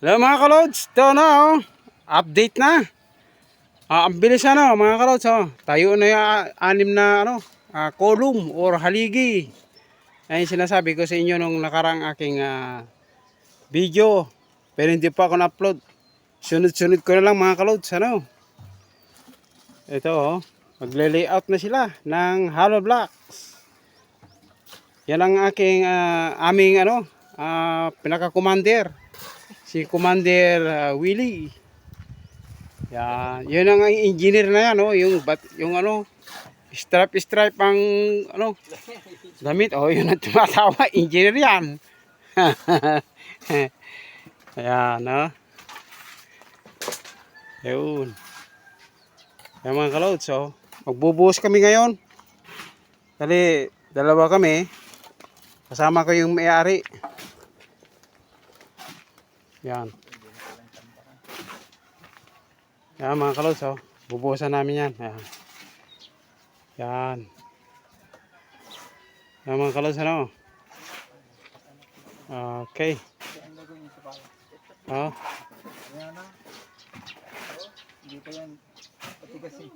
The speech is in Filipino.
Hello mga kalods, ito na oh. Update na. Ang bilis mga kalods oh. Tayo na yung anim na column or haligi. Ayun sinasabi ko sa inyo nung nakarang aking video. Pero hindi pa ako na-upload. Sunod-sunod ko na lang mga kalods Ito oh. Magle-layout na sila ng hollow blocks. Yan ang aking aming pinaka-commander. Si Commander Willie. Yan, yun ang engineer na yan, yung stripe ang damit. Yun ang tumatawa, engineer yan. Ayan, Yun. Yan mga kalods, magbubuhos kami ngayon. Dali, dalawa kami. Kasama ko yung may-ari. Yan. Yan mga kalods, bubuhusan namin yan. Yan. Yan. Yan mga kalods, Okay. Hindi pa yan patigas eh.